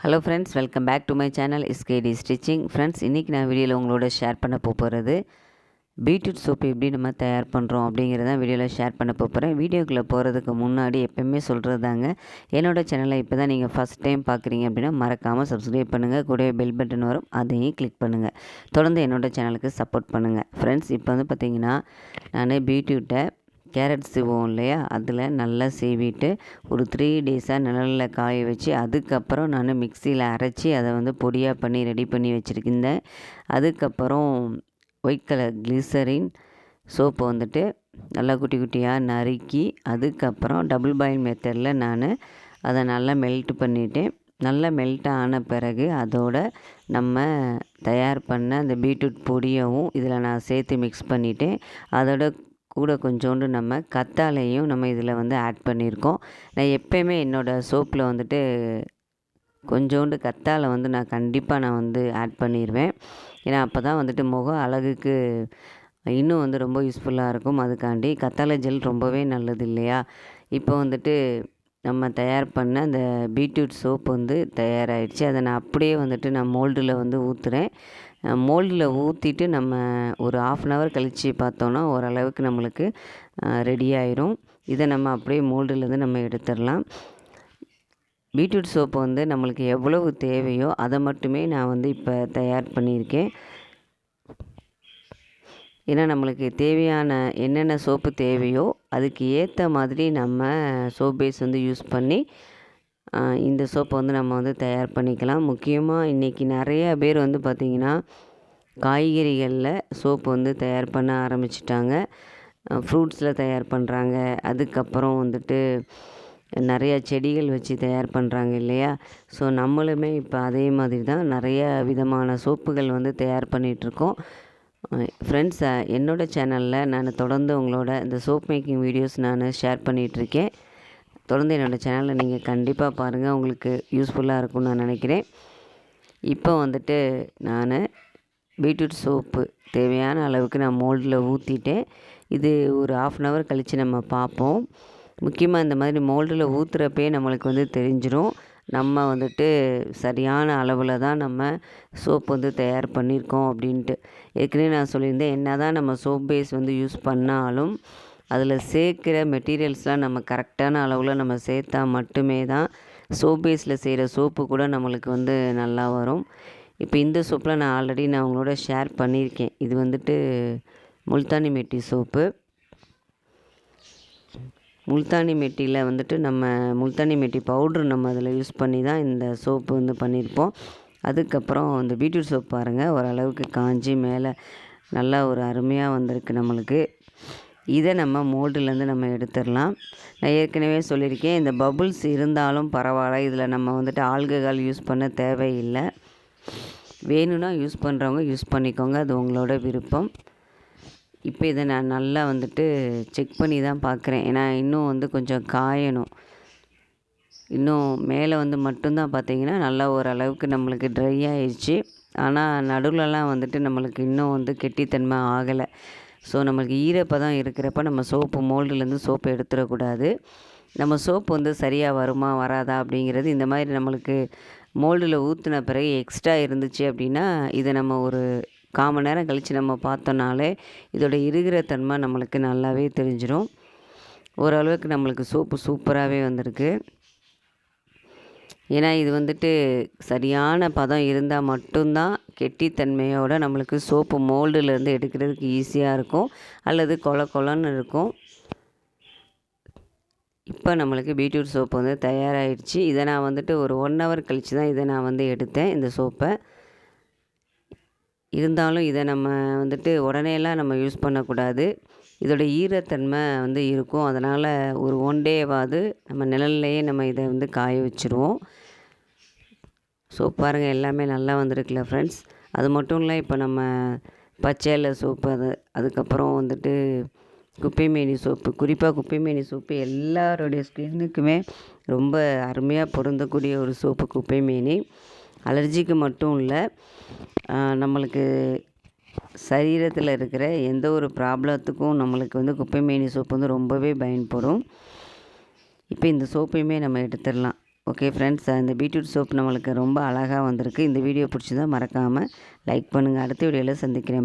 Hello friends, welcome back to my channel SKD stitching. Friends, இன்றைக்கி நான் வீடியோவில் உங்களோட ஷேர் பண்ண போகிறது பீட்ரூட் சோப்பு எப்படி நம்ம தயார் பண்ணுறோம் அப்படிங்கிறதான் வீடியோவில் ஷேர் பண்ண போகிறேன். வீடியோக்குள்ளே போகிறதுக்கு முன்னாடி எப்போயுமே சொல்கிறது தாங்க, என்னோடய சேனலை இப்போ தான் நீங்கள் ஃபஸ்ட் டைம் பார்க்குறீங்க அப்படின்னா மறக்காமல் சப்ஸ்கிரைப் பண்ணுங்கள். கூடவே பெல் பட்டன் வரும், அதையும் கிளிக் பண்ணுங்கள். தொடர்ந்து என்னோடய சேனலுக்கு சப்போர்ட் பண்ணுங்கள். ஃப்ரெண்ட்ஸ், இப்போ வந்து பார்த்திங்கன்னா நான் பீட்ரூட்டை கேரட் சீவோம் இல்லையா, அதில் நல்லா சீவிட்டு ஒரு 3 டேஸாக நிழலில் காய வச்சு அதுக்கப்புறம் நான் மிக்சியில் அரைச்சி அதை வந்து பொடியாக பண்ணி ரெடி பண்ணி வச்சுருக்கேன். அதுக்கப்புறம் ஒயிட் கலர் கிளிசரின் சோப்பு வந்துட்டு நல்லா குட்டி குட்டியாக நறுக்கி அதுக்கப்புறம் டபுள் பாயில் மெத்தடில் நான் அதை நல்லா மெல்ட் பண்ணிவிட்டேன். நல்லா மெல்ட் ஆன பிறகு அதோட நம்ம தயார் பண்ண அந்த பீட்ரூட் பொடியவும் இதில் நான் சேர்த்து மிக்ஸ் பண்ணிவிட்டேன். அதோட கூட கொஞ்சோண்டு நம்ம கத்தாழையும் நம்ம இதில் வந்து ஆட் பண்ணியிருக்கோம். நான் எப்போயுமே என்னோடய சோப்பில் வந்துட்டு கொஞ்சோண்டு கத்தாழை வந்து நான் கண்டிப்பாக வந்து ஆட் பண்ணிடுவேன். ஏன்னா அப்போ தான் வந்துட்டு முக அழகுக்கு இன்னும் வந்து ரொம்ப யூஸ்ஃபுல்லாக இருக்கும். அதுக்காண்டி கத்தாழை ஜெல் ரொம்பவே நல்லது இல்லையா. இப்போ வந்துட்டு நம்ம தயார் பண்ண அந்த பீட்ரூட் சோப் வந்து தயாராகிடுச்சு. அதை நான் அப்படியே வந்துட்டு நான் மோல்டில் வந்து ஊற்றுறேன். மோல்டில் ஊற்றிட்டு நம்ம ஒரு 1/2 hour கழித்து பார்த்தோன்னா ஓரளவுக்கு நம்மளுக்கு ரெடி ஆயிரும். இதை நம்ம அப்படியே மோல்டுலேருந்து நம்ம எடுத்துடலாம். பீட்ரூட் சோப்பு வந்து நம்மளுக்கு எவ்வளவு தேவையோ அதை மட்டுமே நான் வந்து இப்போ தயார் பண்ணியிருக்கேன். ஏன்னா நம்மளுக்கு தேவையான என்னென்ன சோப்பு தேவையோ அதுக்கு ஏற்ற மாதிரி நம்ம சோப் பேஸ் வந்து யூஸ் பண்ணி இந்த சோப்பை வந்து நம்ம வந்து தயார் பண்ணிக்கலாம். முக்கியமாக இன்றைக்கி நிறைய பேர் வந்து பார்த்திங்கன்னா காய்கறிகளில் சோப்பு வந்து தயார் பண்ண ஆரம்பிச்சிட்டாங்க. ஃப்ரூட்ஸில் தயார் பண்ணுறாங்க. அதுக்கப்புறம் வந்துட்டு நிறையா செடிகள் வச்சு தயார் பண்ணுறாங்க இல்லையா. ஸோ நம்மளுமே இப்போ அதே மாதிரி தான் நிறைய விதமான சோப்புகள் வந்து தயார் பண்ணிகிட்ருக்கோம். ஃப்ரெண்ட்ஸ், என்னோடய சேனலில் நான் தொடர்ந்து உங்களோட இந்த சோப் மேக்கிங் வீடியோஸ் நான் ஷேர் பண்ணிகிட்ருக்கேன். தொடர்ந்து என்னோடய சேனலை நீங்கள் கண்டிப்பாக பாருங்கள், உங்களுக்கு யூஸ்ஃபுல்லாக இருக்கும்னு நான் நினைக்கிறேன். இப்போ வந்துட்டு நான் பீட்ரூட் சோப்பு தேவையான அளவுக்கு நான் மோல்டில் ஊற்றிட்டேன். இது ஒரு 1/2 hour கழித்து நம்ம பார்ப்போம். முக்கியமாக இந்த மாதிரி மோல்டில் ஊற்றுறப்பே நம்மளுக்கு வந்து தெரிஞ்சிடும் நம்ம வந்துட்டு சரியான அளவில் தான் நம்ம சோப் வந்து தயார் பண்ணியிருக்கோம் அப்படின்ட்டு. ஏற்கனவே நான் சொல்லியிருந்தேன், என்ன தான் நம்ம சோப் பேஸ் வந்து யூஸ் பண்ணாலும் அதில் சேர்க்குற மெட்டீரியல்ஸ்லாம் நம்ம கரெக்டான அளவில் நம்ம சேர்த்தா மட்டுமே தான் சோப் பேஸில் செய்கிற சோப்பு கூட நம்மளுக்கு வந்து நல்லா வரும். இப்போ இந்த சோப்பில் நான் ஆல்ரெடி உங்களோட ஷேர் பண்ணியிருக்கேன். இது வந்துட்டு முல்தானி மெட்டி சோப்பு. முல்தானி மெட்டியில் வந்துட்டு நம்ம முல்தானி மெட்டி பவுட்ரு நம்ம அதில் யூஸ் பண்ணி தான் இந்த சோப்பு வந்து பண்ணியிருப்போம். அதுக்கப்புறம் இந்த பீட்ரூட் சோப் பாருங்கள், ஓரளவுக்கு காஞ்சி மேலே நல்லா ஒரு அருமையாக வந்திருக்கு நம்மளுக்கு. இதை நம்ம மோல்டுலேருந்து நம்ம எடுத்துடலாம். நான் ஏற்கனவே சொல்லியிருக்கேன், இந்த பபுள்ஸ் இருந்தாலும் பரவாயில்ல, இதில் நம்ம வந்துட்டு ஆல்கஹால் யூஸ் பண்ண தேவையில்லை. வேணும்னா யூஸ் பண்ணுறவங்க யூஸ் பண்ணிக்கோங்க, அது உங்களோட விருப்பம். இப்போ இதை நான் நல்லா வந்துட்டு செக் பண்ணி தான் பார்க்குறேன். ஏன்னா இன்னும் வந்து கொஞ்சம் காயணும். இன்னும் மேலே வந்து மட்டும்தான் பார்த்திங்கன்னா நல்லா ஓரளவுக்கு நம்மளுக்கு ட்ரை ஆயிடுச்சு. ஆனால் நடுவிலலாம் வந்துட்டு நம்மளுக்கு இன்னும் வந்து கெட்டித்தன்மை ஆகலை. ஸோ நம்மளுக்கு ஈரப்பதம் இருக்கிறப்ப நம்ம சோப்பு மோல்டுலேருந்து சோப்பு எடுத்துடக்கூடாது. நம்ம சோப்பு வந்து சரியாக வருமா வராதா அப்படிங்கிறது இந்த மாதிரி நம்மளுக்கு மோல்டில் ஊற்றின பிறகு எக்ஸ்ட்ரா இருந்துச்சு அப்படின்னா இதை நம்ம ஒரு 1/4 மணி நேரம் கழித்து நம்ம பார்த்தோன்னாலே இதோட இருக்கிற தன்மை நம்மளுக்கு நல்லாவே தெரிஞ்சிடும். ஓரளவுக்கு நம்மளுக்கு சோப்பு சூப்பராகவே வந்திருக்கு. ஏன்னா இது வந்துட்டு சரியான பதம் இருந்தால் மட்டும்தான் கெட்டித்தன்மையோடு நம்மளுக்கு சோப்பு மோல்டுலேருந்து எடுக்கிறதுக்கு ஈஸியாக இருக்கும், அல்லது கொல கொலன்னு இருக்கும். இப்போ நம்மளுக்கு பீட்ரூட் சோப்பு வந்து தயாராகிடுச்சு. இதை நான் வந்துட்டு ஒரு 1 hour கழித்து தான் இதை நான் வந்து எடுத்தேன், இந்த சோப்பை. இருந்தாலும் இதை நம்ம வந்துட்டு உடனேலாம் நம்ம யூஸ் பண்ணக்கூடாது. இதோட ஈரத்தன்மை வந்து இருக்கும். அதனால் ஒரு 1 டேவாவது நம்ம நிழல்லையே நம்ம இதை வந்து காய வச்சுருவோம். சோப் பாருங்கள், எல்லாமே நல்லா வந்திருக்குல்ல ஃப்ரெண்ட்ஸ். அது மட்டும் இல்லை, இப்போ நம்ம பச்சையில சோப்பு, அதுக்கப்புறம் வந்துட்டு குப்பைமேனி சோப்பு, குறிப்பாக குப்பைமேனி சோப்பு எல்லாருடைய ஸ்கின்னுக்குமே ரொம்ப அருமையாக பொருந்தக்கூடிய ஒரு சோப்பு குப்பைமேனி. அலர்ஜிக்கு மட்டும் இல்லை, நம்மளுக்கு சரீரத்தில் இருக்கிற எந்த ஒரு ப்ராப்ளத்துக்கும் நம்மளுக்கு வந்து குப்பைமேனி சோப்பு வந்து ரொம்பவே பயன்படும். இப்போ இந்த சோப்பையுமே நம்ம எடுத்துடலாம். ஓகே ஃப்ரெண்ட்ஸ், இந்த பீட்ரூட் சோப் நம்மளுக்கு ரொம்ப அழகாக வந்திருக்கு. இந்த வீடியோ பிடிச்சிருந்தா மறக்காமல் லைக் பண்ணுங்கள். அடுத்த வீடியோவில் சந்திக்கிறேன்.